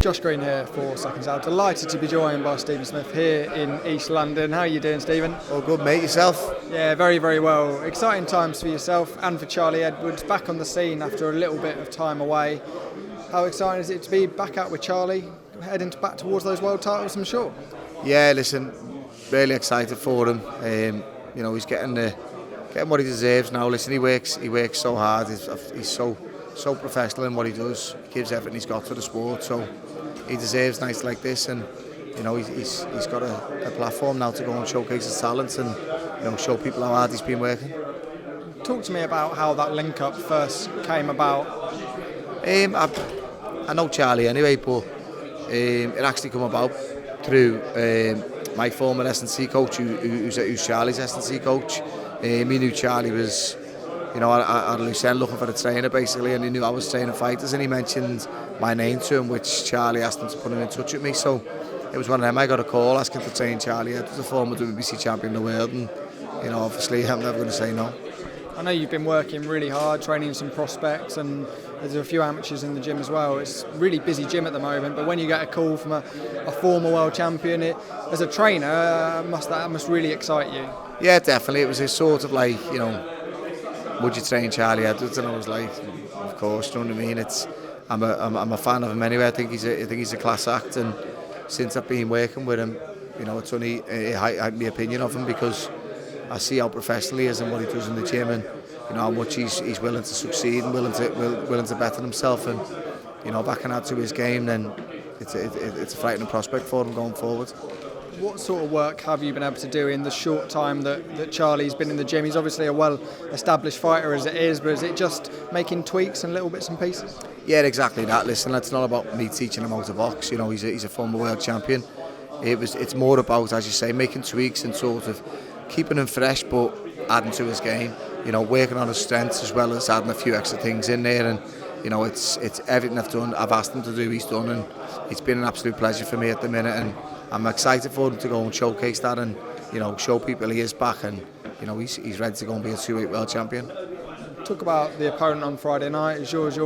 Josh Green here for SecondsOut. Delighted to be joined by Stephen Smith here in East London. How are you doing, Stephen? All good, mate. Yourself? Yeah, very, very well. Exciting times for yourself and for Charlie Edwards, back on the scene after a little bit of time away. How exciting is it to be back out with Charlie, heading back towards those world titles, I'm sure? Yeah, listen, really excited for him. He's getting what he deserves now. Listen, he works so hard. He's so professional in what he does. He gives everything he's got for the sport. So he deserves nights like this, and he's got a platform now to go and showcase his talents and show people how hard he's been working. Talk to me about how that link-up first came about. I know Charlie anyway, but it actually come about through my former S&C coach, who's Charlie's S&C coach. He knew Charlie was, at a loose end looking for a trainer basically, and he knew I was training fighters, and he mentioned my name to him, which Charlie asked him to put him in touch with me. So it was one of them. I got a call asking to train Charlie Edwards, the former WBC champion in the world, and obviously I'm never going to say no. I know you've been working really hard, training some prospects, and there's a few amateurs in the gym as well. It's a really busy gym at the moment, but when you get a call from a former world champion, as a trainer, that must really excite you. Yeah, definitely. It was a sort of like, would you train Charlie Edwards? And I was like, of course. Do you know what I mean? I'm a fan of him anyway. I think he's a class act, and since I've been working with him, it's only heightened my opinion of him, because I see how professional he is and what he does in the gym, and how much he's willing to succeed and willing to better himself, and backing out to his game. Then it's a frightening prospect for him going forward. What sort of work have you been able to do in the short time that Charlie's been in the gym? He's obviously a well-established fighter as it is, but is it just making tweaks and little bits and pieces? Yeah, exactly that. Listen, it's not about me teaching him how to box. He's a former world champion. It's more about, as you say, making tweaks and sort of keeping him fresh, but adding to his game. Working on his strengths as well as adding a few extra things in there. And it's everything I've asked him to do, he's done, and it's been an absolute pleasure for me at the minute. And I'm excited for him to go and showcase that, and show people he is back, and he's ready to go and be a 2-weight world champion. Talk about the opponent on Friday night, George.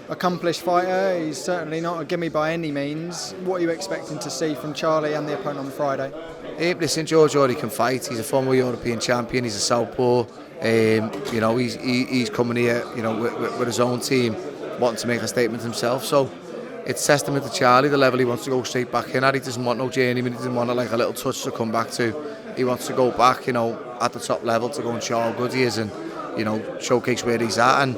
Accomplished fighter. He's certainly not a gimme by any means. What are you expecting to see from Charlie and the opponent on Friday? Listen, George can fight. He's a former European champion. He's a southpaw. He's coming here, with his own team, wanting to make a statement himself. So it's testament to Charlie, the level he wants to go straight back in at. He doesn't want no journeyman. He doesn't want a little touch to come back to. He wants to go back, at the top level, to go and show how good he is, and showcase where he's at. And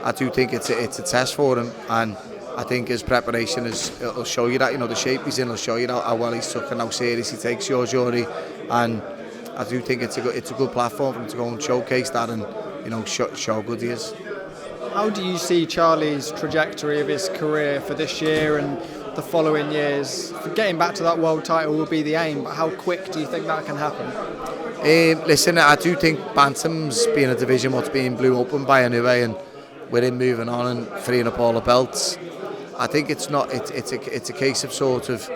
I do think it's a test for him, and I think his preparation it'll show you that, the shape he's in, will show you how well he's took and how serious he takes George, and I do think it's a good platform for him to go and showcase that, and show how good he is. How do you see Charlie's trajectory of his career for this year and the following years? Getting back to that world title will be the aim, but how quick do you think that can happen? Listen, I do think Bantam's being a division what's being blew open by anyway, and with him moving on and freeing up all the belts, I think it's a case of sort of,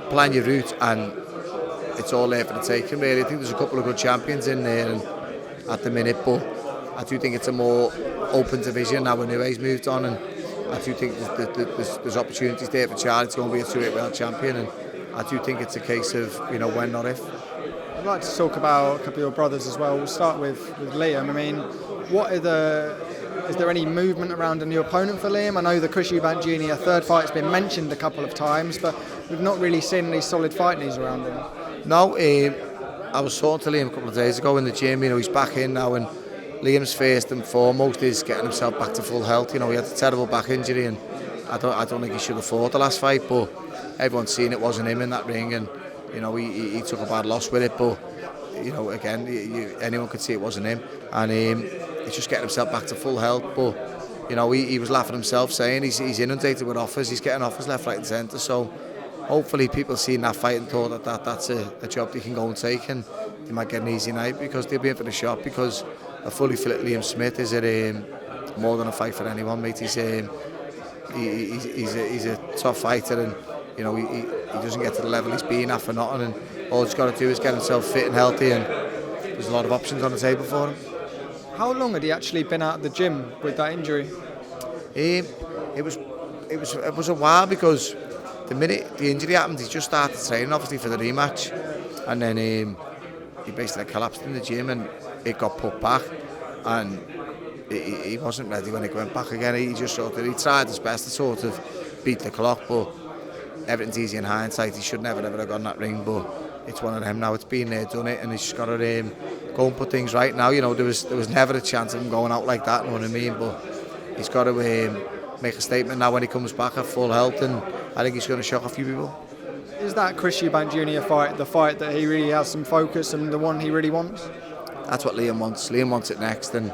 plan your route, and it's all there for the taking, really. I think there's a couple of good champions in there and at the minute, but I do think it's a more open division now anyway. He's moved on, and I do think there's opportunities there for Charlie to go and be a 2-weight world champion, and I do think it's a case of, when, not if. I'd like to talk about a couple of your brothers as well. We'll start with Liam. I mean, is there any movement around a new opponent for Liam? I know the Chris Eubank Jr. third fight's been mentioned a couple of times, but we've not really seen any solid fight news around him. No, I was talking to Liam a couple of days ago in the gym. He's back in now, and Liam's first and foremost is getting himself back to full health. He had a terrible back injury, and I don't think he should have fought the last fight, but everyone's seen it wasn't him in that ring, and he took a bad loss with it, but again, anyone could see it wasn't him, and he's just getting himself back to full health. But he was laughing himself, saying he's inundated with offers. He's getting offers left, right and centre. So hopefully people seen that fight and thought that's a job they can go and take, and they might get an easy night, because they'll be in for the shot, because a fully fit Liam Smith is more than a fight for anyone, mate. He's a tough fighter, and he doesn't get to the level he's been at for nothing, and all he's got to do is get himself fit and healthy, and there's a lot of options on the table for him. How long had he actually been out of the gym with that injury? It was it was a while, because the minute the injury happened, he just started training obviously for the rematch, and then he basically collapsed in the gym and it got put back, and he wasn't ready when it went back again. He just he tried his best to sort of beat the clock, but everything's easy in hindsight. He should never have gone that ring, but it's one of them now. It's been there, done it, and he's just got to go and put things right now. You know, there was never a chance of him going out like that, you know what I mean? But he's got to make a statement now when he comes back at full health, and I think he's going to shock a few people. Is that Chris Eubank Jr. fight the fight that he really has some focus and the one he really wants? That's what Liam wants. Liam wants it next, and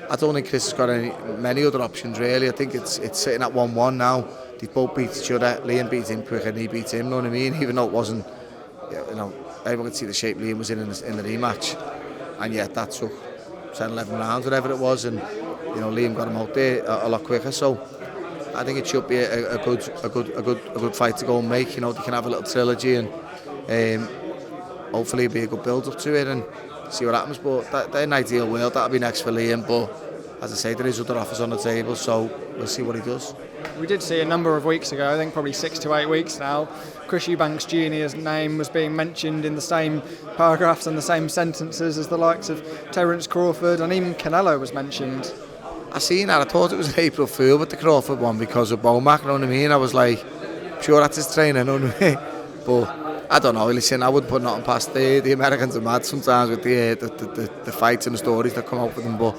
I don't think Chris has got many other options really. I think it's sitting at 1-1 now. They both beat each other. Liam beat him quicker and he beat him, you know what I mean? Even though it wasn't, you know, everyone could see the shape Liam was in the rematch, and yet that took 10-11 rounds, whatever it was, and you know, Liam got him out there a lot quicker. So I think it should be a good fight to go and make. You know, they can have a little trilogy, and hopefully it'll be a good build up to it and see what happens. But in an ideal world, that'll be next for Liam. But as I say, there is other offers on the table, so we'll see what he does. We did see a number of weeks ago, I think probably 6 to 8 weeks now, Chris Eubank Jr.'s name was being mentioned in the same paragraphs and the same sentences as the likes of Terence Crawford, and even Canelo was mentioned. I seen that. I thought it was an April Fool with the Crawford one because of Bomac, you know what I mean? I was like, sure that's his trainer, you know what I mean? But I don't know, listen, I wouldn't put nothing past the Americans are mad sometimes with the fights and the stories that come out with them, but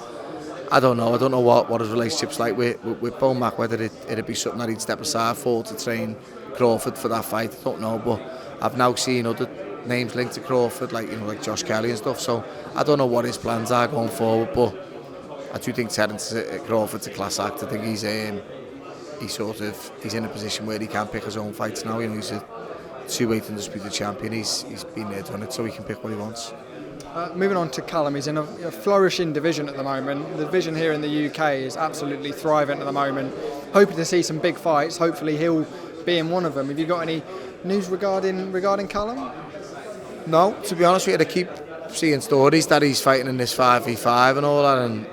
I don't know what his relationship's like with Bomac, whether it'd be something that he'd step aside for to train Crawford for that fight, I don't know, but I've now seen other names linked to Crawford, like Josh Kelly and stuff, so I don't know what his plans are going forward, but I do think Terence Crawford's a class act. I think he's in a position where he can pick his own fights now. You know, he's a 2-weight undisputed champion. He's been there, done it, so he can pick what he wants. Moving on to Callum, he's in a flourishing division at the moment. The division here in the UK is absolutely thriving at the moment. Hoping to see some big fights. Hopefully he'll be in one of them. Have you got any news regarding Callum? No, to be honest with you, I keep seeing stories that he's fighting in this 5v5 and all that, and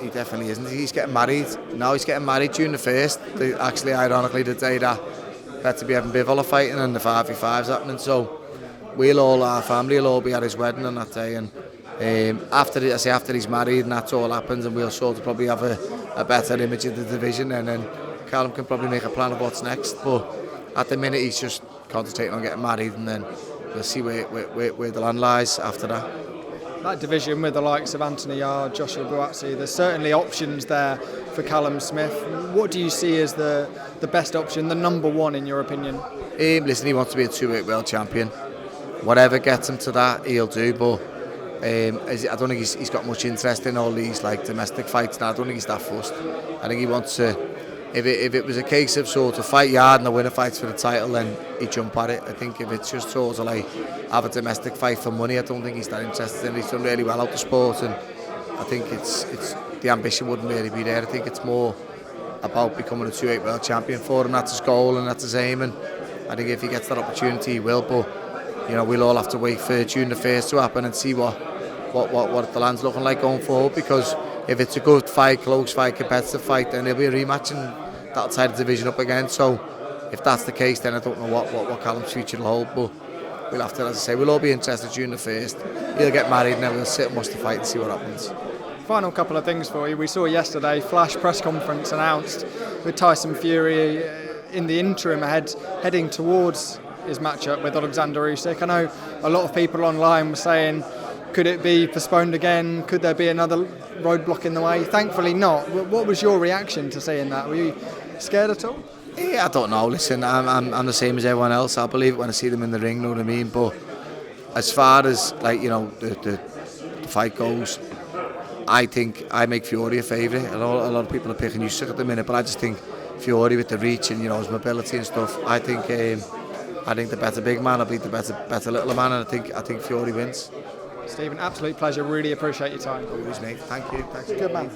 he definitely isn't. He's getting married. Now he's getting married June the 1st. Actually, ironically, the day that to be having Bivol fighting and the 5v5's happening. So our family will all be at his wedding on that day. And after he's married and that's all happens, and we'll sort of probably have a better image of the division, and then Callum can probably make a plan of what's next. But at the minute, he's just concentrating on getting married, and then we'll see where the land lies after that. That division with the likes of Anthony Yarde, Joshua Buatsi, there's certainly options there for Callum Smith. What do you see as the best option, the number one in your opinion? Listen, he wants to be a 2-weight world champion. Whatever gets him to that, he'll do. But I don't think he's got much interest in all these like domestic fights now. I don't think he's that fussed. I think he wants to. If it was a case of sort of fight Yarde and the winner fights for the title, then he'd jump at it. I think if it's just sort of like have a domestic fight for money, I don't think he's that interested in it. He's done really well out the sport, and I think it's the ambition wouldn't really be there. I think it's more about becoming a 2-weight world champion for him. That's his goal and that's his aim, and I think if he gets that opportunity, he will. But you know, we'll all have to wait for June the 1st to happen and see what the land's looking like going forward, because if it's a good fight, close fight, competitive fight, then there'll be a rematch and that'll tie the division up again. So if that's the case, then I don't know what Callum's future will hold, but we'll have to, as I say, we'll all be interested June the 1st. He'll get married and then we'll sit and watch the fight and see what happens. Final couple of things for you. We saw yesterday flash press conference announced with Tyson Fury in the interim heading towards his matchup with Alexander Usyk. I know a lot of people online were saying, could it be postponed again? Could there be another roadblock in the way? Thankfully not. What was your reaction to seeing that? Were you scared at all? Yeah, I don't know. Listen, I'm the same as everyone else. I'll believe it when I see them in the ring, you know what I mean? But as far as like, you know, the fight goes, I think I make Fury a favourite. A lot of people are picking Usyk at the minute, but I just think Fury with the reach and, you know, his mobility and stuff, I think the better big man will beat the better little man, and I think Fury wins. Stephen, absolute pleasure. Really appreciate your time. Always, mate. Thank you. Thanks. Good man.